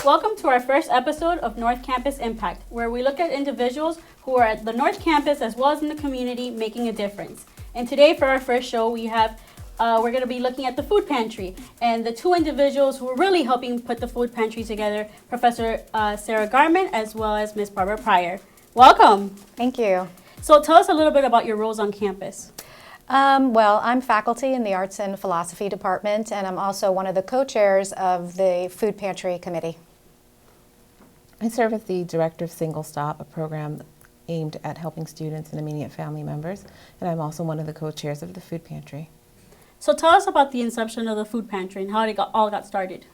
Welcome to our first episode of North Campus Impact, where we look at individuals who are at the North Campus as well as in the community making a difference. And today for our first show, we're going to be looking at the food pantry and the two individuals who are really helping put the food pantry together, Professor Sarah Garman as well as Ms. Barbara Pryor. Welcome. Thank you. So tell us a little bit about your roles on campus. Well, I'm faculty in the Arts and Philosophy Department, and I'm also one of the co-chairs of the Food Pantry Committee. I serve as the Director of Single Stop, a program aimed at helping students and immediate family members, and I'm also one of the co-chairs of the Food Pantry. So tell us about the inception of the food pantry and how it all got started.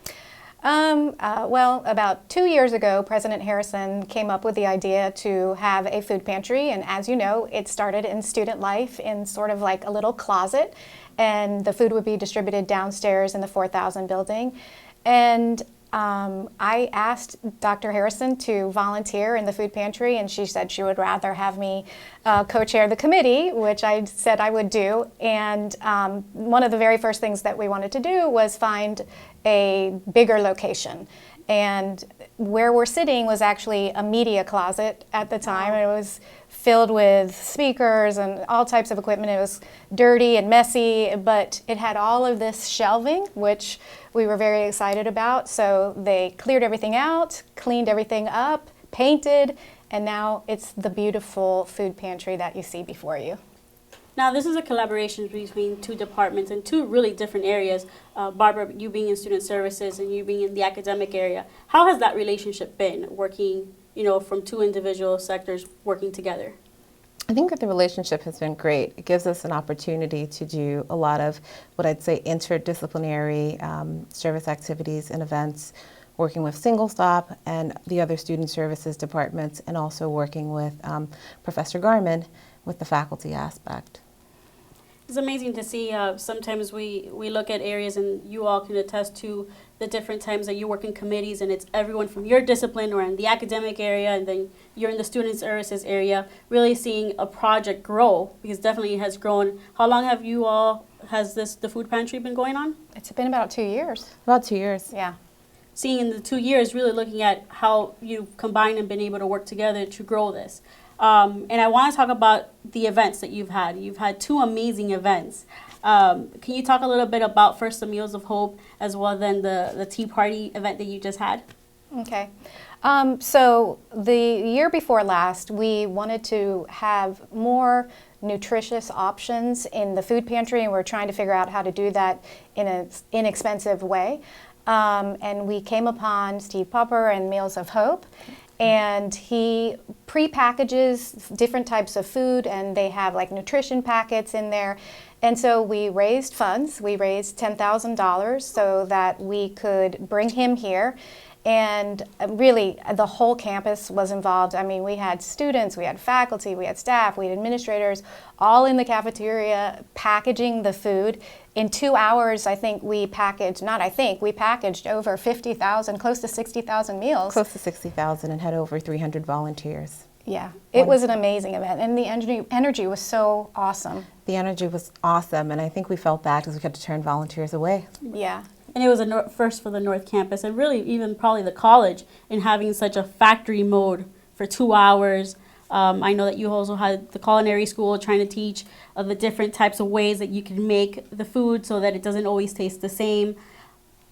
Well, about 2 years ago, President Harrison came up with the idea to have a food pantry, and as you know, it started in student life in sort of like a little closet, and the food would be distributed downstairs in the 4000 building. And I asked Dr. Harrison to volunteer in the food pantry, and she said she would rather have me co-chair the committee, which I said I would do. And one of the very first things that we wanted to do was find a bigger location. And where we're sitting was actually a media closet at the time. It was filled with speakers and all types of equipment. It was dirty and messy, but it had all of this shelving, which we were very excited about. So they cleared everything out, cleaned everything up, painted, and now it's the beautiful food pantry that you see before you. Now, this is a collaboration between two departments and two really different areas. Barbara, you being in student services and you being in the academic area. How has that relationship been working, from two individual sectors working together? I think that the relationship has been great. It gives us an opportunity to do a lot of what I'd say interdisciplinary service activities and events, working with Single Stop and the other student services departments, and also working with Professor Garman with the faculty aspect. It's amazing to see. Sometimes we look at areas, and you all can attest to the different times that you work in committees, and it's everyone from your discipline or in the academic area, and then you're in the student services area, really seeing a project grow, because definitely it has grown. How long has the food pantry been going on? It's been about 2 years. About 2 years. Yeah. Seeing in the 2 years, really looking at how you've combined and been able to work together to grow this. And I want to talk about the events that you've had. You've had two amazing events. Can you talk a little bit about first the Meals of Hope as well then the Tea Party event that you just had? Okay. So the year before last, we wanted to have more nutritious options in the food pantry, and we're trying to figure out how to do that in an inexpensive way. And we came upon Steve Popper and Meals of Hope. And he pre-packages different types of food, and they have like nutrition packets in there. And so we raised funds. We raised $10,000 so that we could bring him here. And really, the whole campus was involved. I mean, we had students, we had faculty, we had staff, we had administrators, all in the cafeteria packaging the food. In 2 hours, we packaged over 50,000, close to 60,000 meals. Close to 60,000 and had over 300 volunteers. Yeah, it was an amazing event, and the energy was so awesome. The energy was awesome, and I think we felt bad because we had to turn volunteers away. Yeah. And it was a first for the North Campus, and really even probably the college, in having such a factory mode for 2 hours. I know that you also had the culinary school trying to teach the different types of ways that you can make the food so that it doesn't always taste the same.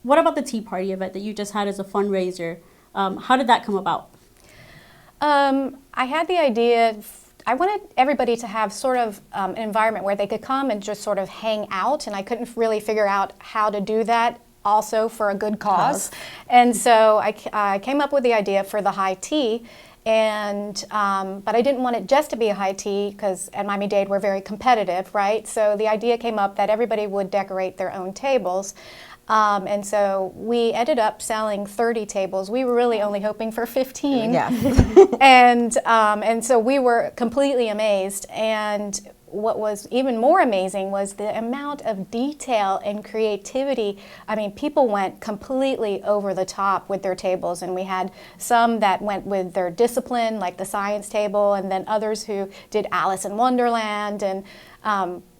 What about the Tea Party event that you just had as a fundraiser? How did that come about? I had the idea, I wanted everybody to have sort of an environment where they could come and just sort of hang out, and I couldn't really figure out how to do that also for a good cause. And so I came up with the idea for the high tea, and but I didn't want it just to be a high tea because at Miami-Dade we're very competitive, right? So the idea came up that everybody would decorate their own tables. And so we ended up selling 30 tables. We were really only hoping for 15. Yeah. And so we were completely amazed. And what was even more amazing was the amount of detail and creativity. I mean, people went completely over the top with their tables, and we had some that went with their discipline, like the science table, and then others who did Alice in Wonderland and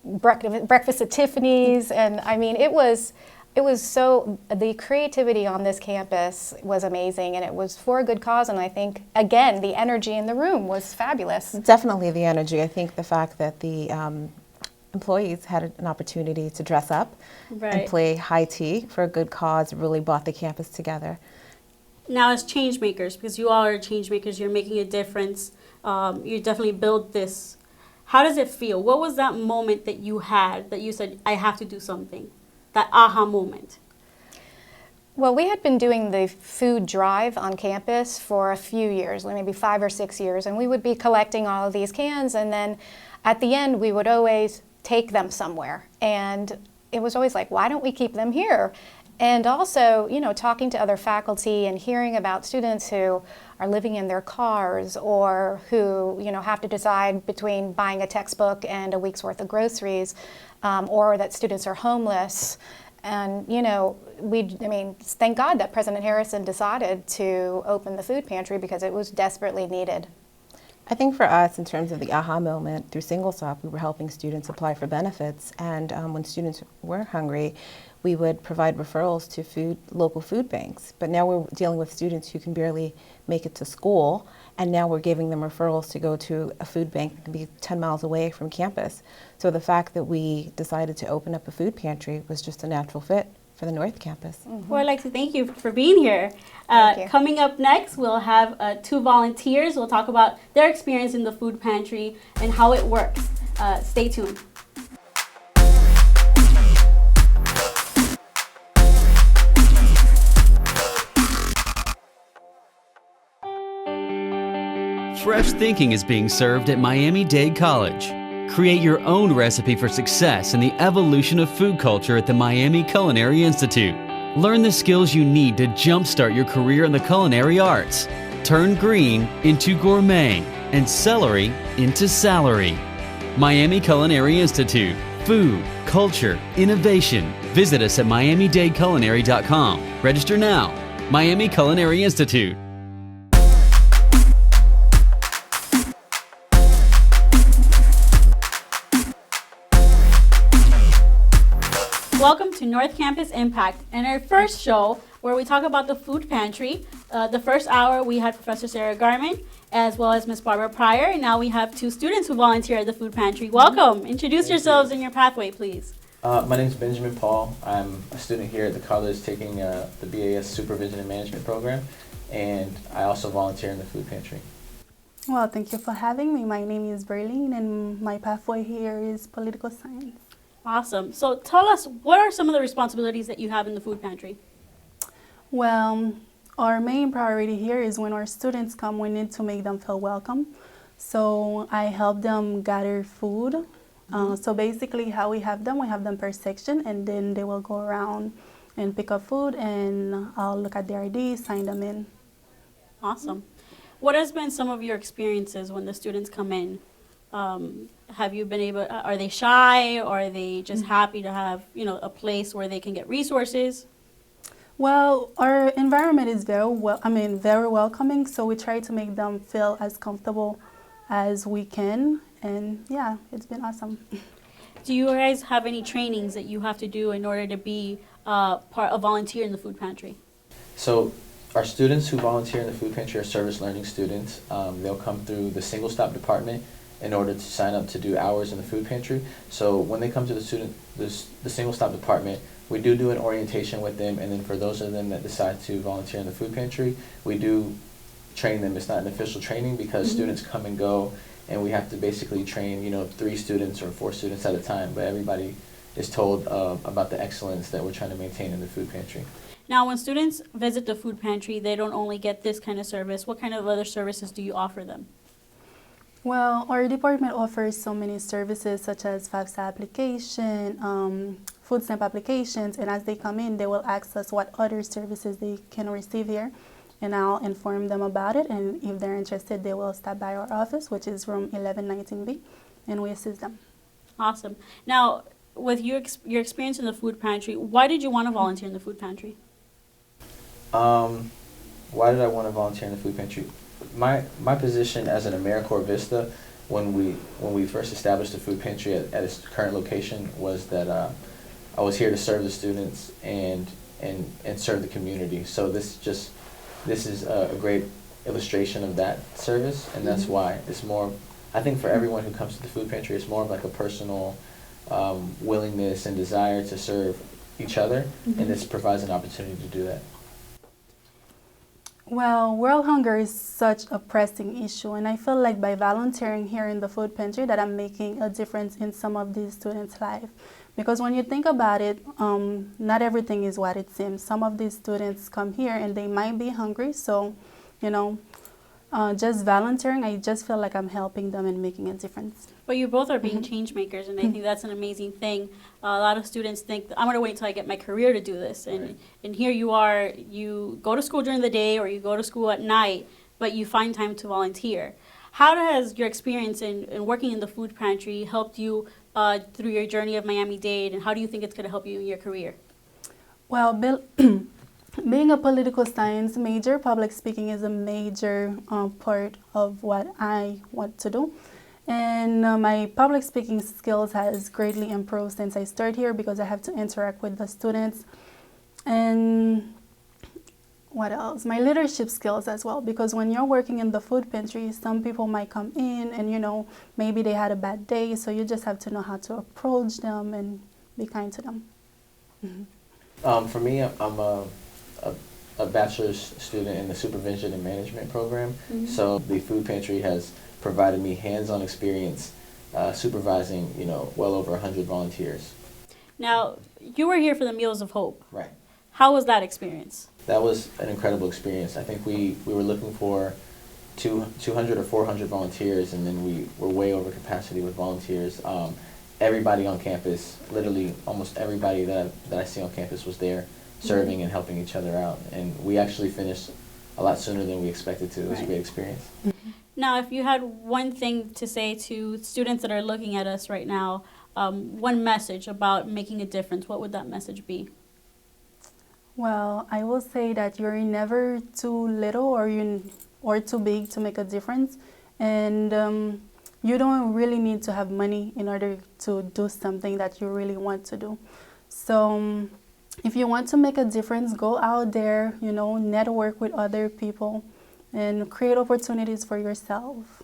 breakfast at Tiffany's. And I mean, it was It was the creativity on this campus was amazing, and it was for a good cause, and I think, again, the energy in the room was fabulous. Definitely the energy. I think the fact that the employees had an opportunity to dress up and play high tea for a good cause really brought the campus together. Now, as change makers, because you all are change makers, you're making a difference. You definitely build this. How does it feel? What was that moment that you had that you said, I have to do something? That aha moment? Well, we had been doing the food drive on campus for a few years, maybe 5 or 6 years, and we would be collecting all of these cans, and then at the end we would always take them somewhere. And it was always like, why don't we keep them here? And also, you know, talking to other faculty and hearing about students who are living in their cars or who, you know, have to decide between buying a textbook and a week's worth of groceries, or that students are homeless. And, you know, thank God that President Harrison decided to open the food pantry because it was desperately needed. I think for us, in terms of the aha moment, through Single Stop, we were helping students apply for benefits. And when students were hungry, we would provide referrals to local food banks. But now we're dealing with students who can barely make it to school, and now we're giving them referrals to go to a food bank that can be 10 miles away from campus. So the fact that we decided to open up a food pantry was just a natural fit for the North Campus. Mm-hmm. Well, I'd like to thank you for being here. Thank you. Coming up next, we'll have 2 volunteers. We'll talk about their experience in the food pantry and how it works. Stay tuned. Fresh thinking is being served at Miami-Dade College. Create your own recipe for success in the evolution of food culture at the Miami Culinary Institute. Learn the skills you need to jumpstart your career in the culinary arts. Turn green into gourmet and celery into salary. Miami Culinary Institute. Food, culture, innovation. Visit us at miamidadeculinary.com. Register now. Miami Culinary Institute. Welcome to North Campus Impact and our first show where we talk about the food pantry. The first hour we had Professor Sarah Garman as well as Ms. Barbara Pryor, and now we have 2 students who volunteer at the food pantry. Welcome. Introduce yourselves and your pathway, please. My name is Benjamin Paul. I'm a student here at the college taking the BAS Supervision and Management program, and I also volunteer in the food pantry. Well, thank you for having me. My name is Berline, and my pathway here is political science. Awesome. So tell us, what are some of the responsibilities that you have in the food pantry? Well, our main priority here is when our students come, we need to make them feel welcome. So I help them gather food. So basically how we have them per section, and then they will go around and pick up food, and I'll look at their IDs, sign them in. Awesome. What has been some of your experiences when the students come in? Have you been able, are they shy, or are they just happy to have, you know, a place where they can get resources? Well, our environment is very welcoming, so we try to make them feel as comfortable as we can, and yeah, it's been awesome. Do you guys have any trainings that you have to do in order to be a volunteer in the food pantry? So our students who volunteer in the food pantry are service learning students. They'll come through the Single Stop department in order to sign up to do hours in the food pantry. So when they come to the Single Stop department, we do an orientation with them, and then for those of them that decide to volunteer in the food pantry, we do train them. It's not an official training because students come and go, and we have to basically train, 3 students or 4 students at a time, but everybody is told about the excellence that we're trying to maintain in the food pantry. Now, when students visit the food pantry, they don't only get this kind of service. What kind of other services do you offer them? Well, our department offers so many services such as FAFSA application, food stamp applications, and as they come in, they will ask us what other services they can receive here, and I'll inform them about it, and if they're interested, they will stop by our office, which is room 1119B, and we assist them. Awesome. Now, with your experience in the food pantry, why did you want to volunteer in the food pantry? Why did I want to volunteer in the food pantry? My position as an AmeriCorps Vista, when we first established the food pantry at its current location, was that I was here to serve the students and serve the community. So this is a great illustration of that service, and that's why it's more, I think for everyone who comes to the food pantry, it's more of like a personal willingness and desire to serve each other, and this provides an opportunity to do that. Well, world hunger is such a pressing issue, and I feel like by volunteering here in the food pantry that I'm making a difference in some of these students' life. Because when you think about it, not everything is what it seems. Some of these students come here and they might be hungry, so, you know, just volunteering, I just feel like I'm helping them and making a difference. But you both are being change makers, and I think that's an amazing thing. A lot of students think, I'm going to wait until I get my career to do this. And here you are, you go to school during the day or you go to school at night, but you find time to volunteer. How has your experience in working in the food pantry helped you through your journey of Miami-Dade, and how do you think it's going to help you in your career? Well, being a political science major, public speaking is a major part of what I want to do. And my public speaking skills has greatly improved since I started here because I have to interact with the students. And what else? My leadership skills as well, because when you're working in the food pantry, some people might come in and, you know, maybe they had a bad day, so you just have to know how to approach them and be kind to them. For me, I'm a bachelor's student in the supervision and management program, so the food pantry has provided me hands-on experience supervising, you know, well over 100 volunteers. Now, you were here for the Meals of Hope. Right. How was that experience? That was an incredible experience. I think we were looking for 200 or 400 volunteers, and then we were way over capacity with volunteers. Everybody on campus, literally almost everybody that I see on campus was there serving and helping each other out. And we actually finished a lot sooner than we expected to. It was a great experience. Now, if you had one thing to say to students that are looking at us right now, one message about making a difference, what would that message be? Well, I will say that you're never too little or too big to make a difference. And you don't really need to have money in order to do something that you really want to do. So if you want to make a difference, go out there, you know, network with other people and create opportunities for yourself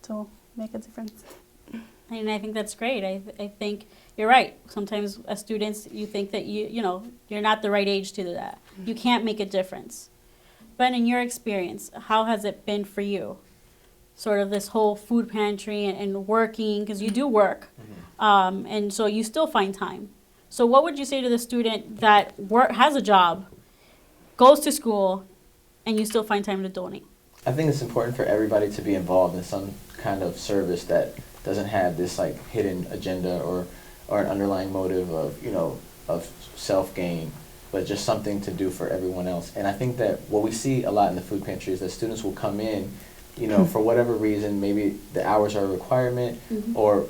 to make a difference. And I think that's great. I think you're right. Sometimes as students, you think that you're not the right age to do that. You can't make a difference. But in your experience, how has it been for you? Sort of this whole food pantry and working, because you do work, and so you still find time. So what would you say to the student that has a job, goes to school, and you still find time to donate? I think it's important for everybody to be involved in some kind of service that doesn't have this like hidden agenda or an underlying motive of, you know, of self-gain, but just something to do for everyone else. And I think that what we see a lot in the food pantry is that students will come in, you know, for whatever reason, maybe the hours are a requirement, or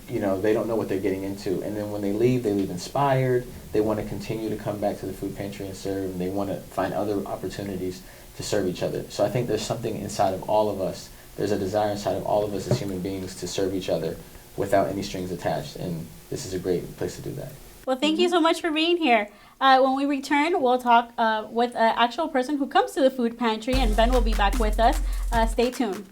you know, they don't know what they're getting into. And then when they leave inspired. They want to continue to come back to the food pantry and serve, and they want to find other opportunities to serve each other. So I think there's something inside of all of us. There's a desire inside of all of us as human beings to serve each other without any strings attached. And this is a great place to do that. Well, thank you so much for being here. When we return, we'll talk with an actual person who comes to the food pantry, and Ben will be back with us. Stay tuned.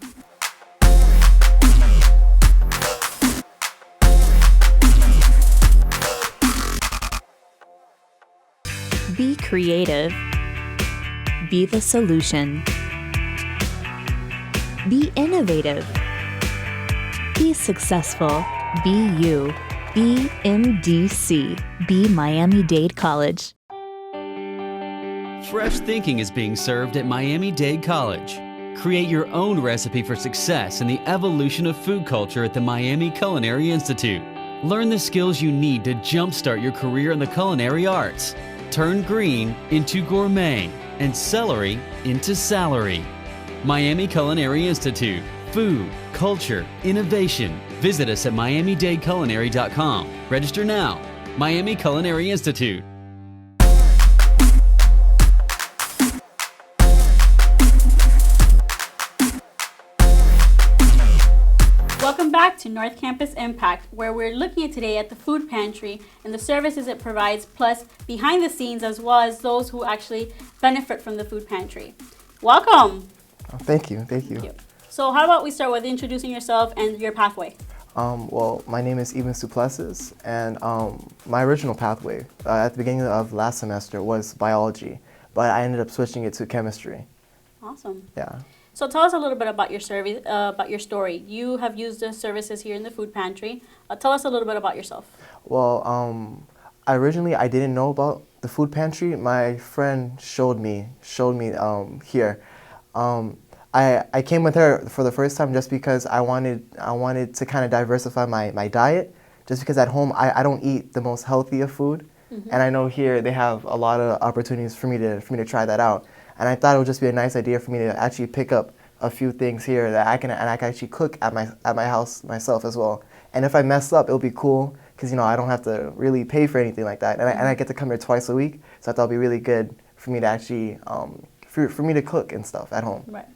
Be creative. Be the solution. Be innovative. Be successful. Be you. Be MDC. Be Miami-Dade College. Fresh thinking is being served at Miami-Dade College. Create your own recipe for success in the evolution of food culture at the Miami Culinary Institute. Learn the skills you need to jumpstart your career in the culinary arts. Turn green into gourmet and celery into salary. Miami Culinary Institute. Food, culture, innovation. Visit us at miamidadeculinary.com. Register now. Miami Culinary Institute. Welcome back to North Campus Impact, where we're looking at today at the food pantry and the services it provides, plus behind the scenes, as well as those who actually benefit from the food pantry. Welcome. Oh, thank you. Thank you. So how about we start with introducing yourself and your pathway? Well, my name is Evelyn Rodriguez, and my original pathway at the beginning of last semester was biology, but I ended up switching it to chemistry. Awesome. Yeah. So tell us a little bit about your service, about your story. You have used the services here in the food pantry. Tell us a little bit about yourself. Well, I didn't know about the food pantry. My friend showed me here. I came with her for the first time just because I wanted to kind of diversify my diet. Just because at home I don't eat the most healthy of food, and I know here they have a lot of opportunities for me to try that out. And I thought it would just be a nice idea for me to actually pick up a few things here that I can actually cook at my house myself as well. And if I mess up, it'll be cool because I don't have to really pay for anything like that. And I get to come here twice a week, so I thought it'd be really good for me to actually for me to cook and stuff at home. Right.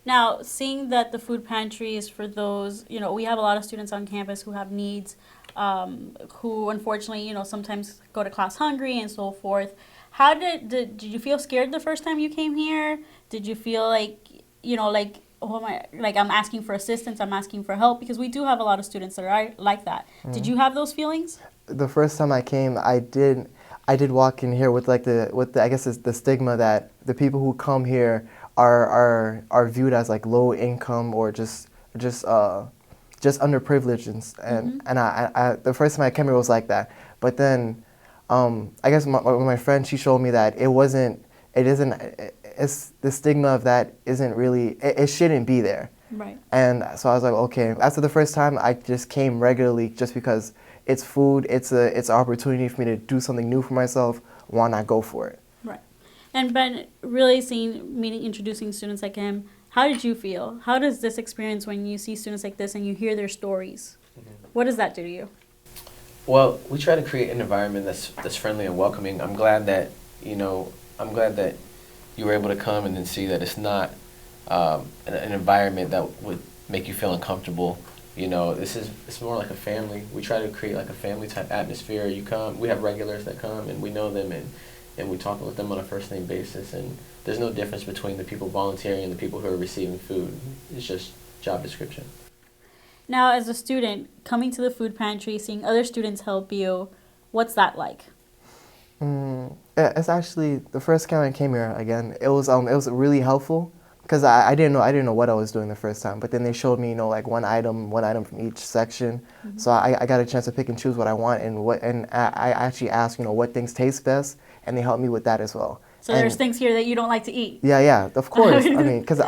Now, seeing that the food pantry is for those, we have a lot of students on campus who have needs, who unfortunately, sometimes go to class hungry and so forth. How did you feel scared the first time you came here? Did you feel like, I'm asking for assistance, I'm asking for help? Because we do have a lot of students that are like that. Did you have those feelings? The first time I came, I did walk in here with the I guess it's the stigma that the people who come here are viewed as like low income or just underprivileged and I the first time I came here was like that. But then I guess my friend, she showed me that it's the stigma of that isn't really, it shouldn't be there. Right. And so I was like, okay. After the first time, I just came regularly just because it's food, it's an opportunity for me to do something new for myself. Why not go for it? Right. And Ben, really introducing students like him, how did you feel? How does this experience when you see students like this and you hear their stories? What does that do to you? Well, we try to create an environment that's friendly and welcoming. I'm glad that you were able to come and then see that it's not an environment that would make you feel uncomfortable. It's more like a family. We try to create like a family type atmosphere. You come, we have regulars that come and we know them and we talk with them on a first name basis, and there's no difference between the people volunteering and the people who are receiving food. It's just job description. Now, as a student, coming to the food pantry, seeing other students help you, what's that like? It's actually the first time I came here again. It was really helpful because I didn't know what I was doing the first time. But then they showed me like one item from each section. So I got a chance to pick and choose what I want and I actually asked what things taste best, and they helped me with that as well. So there's things here that you don't like to eat. Yeah, of course. I mean, because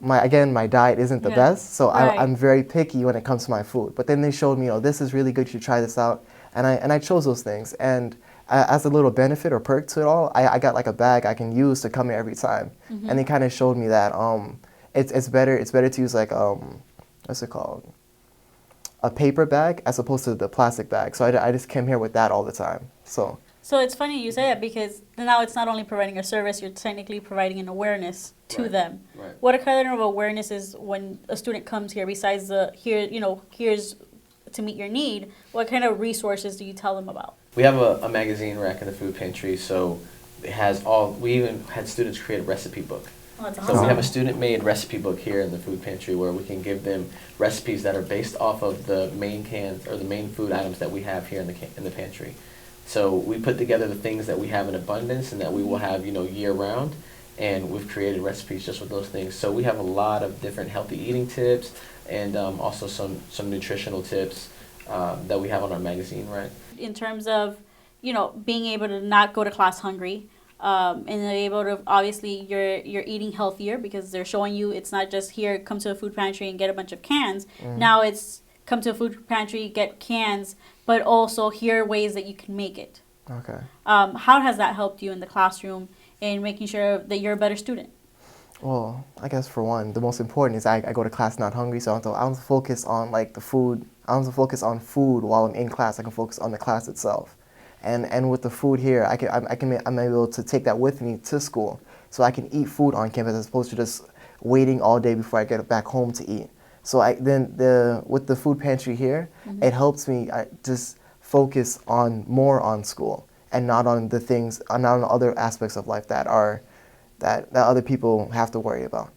my diet isn't the best, so right. I'm very picky when it comes to my food. But then they showed me, this is really good, you should try this out. And I chose those things. And as a little benefit or perk to it all, I got like a bag I can use to come here every time. And they kind of showed me that it's better to use like, what's it called? A paper bag as opposed to the plastic bag. So I just came here with that all the time. So it's funny you say that because now it's not only providing a service, you're technically providing an awareness to them. Right. What kind of awareness is when a student comes here besides here's to meet your need, what kind of resources do you tell them about? We have a magazine rack in the food pantry, so it has we even had students create a recipe book. Oh, that's So awesome. we have a student-made recipe book here in the food pantry where we can give them recipes that are based off of the main cans or the main food items that we have here in the pantry. So we put together the things that we have in abundance and that we will have year-round, and we've created recipes just with those things. So we have a lot of different healthy eating tips and also some nutritional tips that we have on our magazine rack. In terms of being able to not go to class hungry, and able to obviously you're eating healthier because they're showing you it's not just here come to the food pantry and get a bunch of cans. Now it's come to a food pantry, get cans, but also here are ways that you can make it. Okay. How has that helped you in the classroom in making sure that you're a better student? Well, I guess for one, the most important is I go to class not hungry, so I don't focus on like the food. I don't focus on food while I'm in class. I can focus on the class itself. And with the food here, I'm able to take that with me to school, so I can eat food on campus as opposed to just waiting all day before I get back home to eat. So with the food pantry here, it helps me just focus more on school and not on the things, not on other aspects of life that other people have to worry about.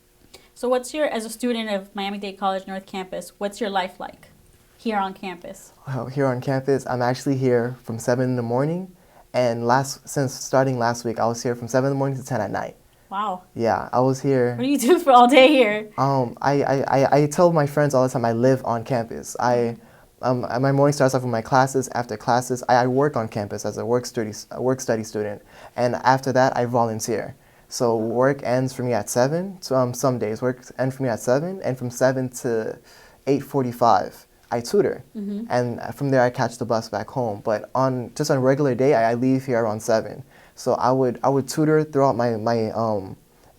So as a student of Miami-Dade College North Campus, what's your life like here on campus? Here on campus, I'm actually here from 7 in the morning, and since starting last week, I was here from 7 in the morning to 10 at night. Wow. Yeah, I was here. What do you do for all day here? I tell my friends all the time I live on campus. My morning starts off with my classes. After classes, I work on campus as a work study student, and after that, I volunteer. So work ends for me at 7. So some days work ends for me at 7, and from 7 to 8:45, I tutor, and from there I catch the bus back home. But on a regular day, I leave here around 7. So I would tutor throughout my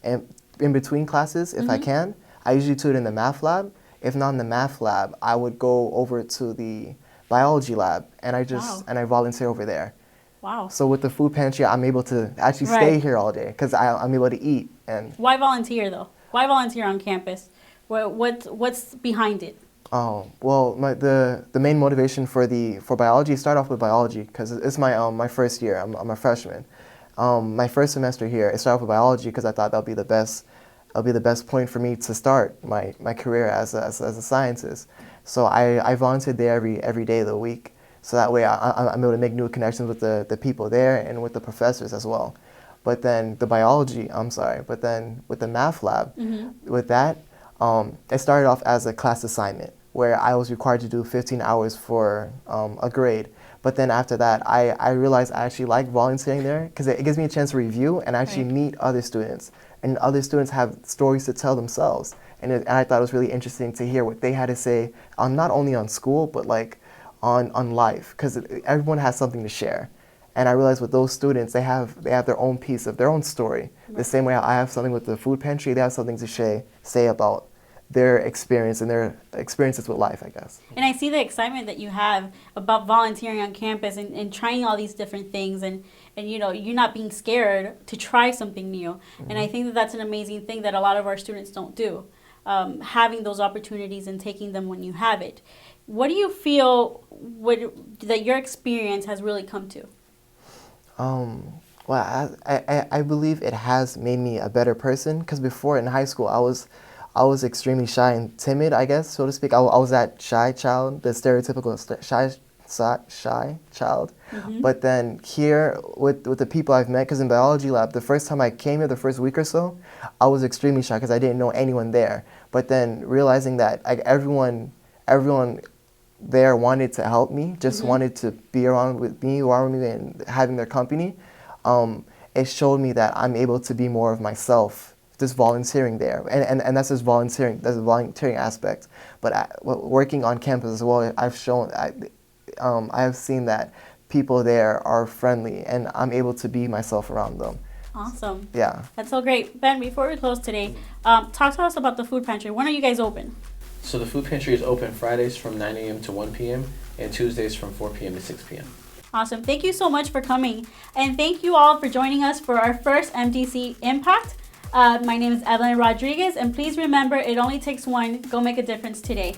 in between classes if I can. I usually tutor in the math lab. If not in the math lab, I would go over to the biology lab, and I volunteer over there. Wow. So with the food pantry, I'm able to actually stay here all day because I'm able to eat. And why volunteer though? Why volunteer on campus? What's behind it? Oh well, the main motivation for biology, start off with biology because it's my first year. I'm a freshman. My first semester here, it started off with biology because I thought that'll be the best point for me to start my career as a scientist. So I volunteered there every day of the week. So that way I'm able to make new connections with the people there and with the professors as well. But then with the math lab, with that, it started off as a class assignment where I was required to do 15 hours for a grade. But then after that, I realized I actually like volunteering there because it gives me a chance to review and actually meet other students. And other students have stories to tell themselves. And I thought it was really interesting to hear what they had to say, not only on school, but like on life, because everyone has something to share. And I realized with those students, they have their own piece of their own story. The same way I have something with the food pantry, they have something to say about their experience and their experiences with life, I guess. And I see the excitement that you have about volunteering on campus and trying all these different things and you're not being scared to try something new. And I think that that's an amazing thing that a lot of our students don't do, having those opportunities and taking them when you have it. What do you feel that your experience has really come to? Well, I believe it has made me a better person because before in high school, I was extremely shy and timid, I guess, so to speak. I was that shy child, the stereotypical shy child. But then here, with the people I've met, because in biology lab, the first time I came here, the first week or so, I was extremely shy because I didn't know anyone there. But then realizing that everyone there wanted to help me, just wanted to be around me and having their company, it showed me that I'm able to be more of myself just volunteering there, and that's just volunteering. That's a volunteering aspect. But working on campus as well, I have seen that people there are friendly, and I'm able to be myself around them. Awesome. Yeah. That's so great. Ben, before we close today, talk to us about the food pantry. When are you guys open? So the food pantry is open Fridays from 9 a.m. to 1 p.m. and Tuesdays from 4 p.m. to 6 p.m. Awesome. Thank you so much for coming. And thank you all for joining us for our first MDC Impact. My name is Evelyn Rodriguez, and please remember, it only takes one. Go make a difference today.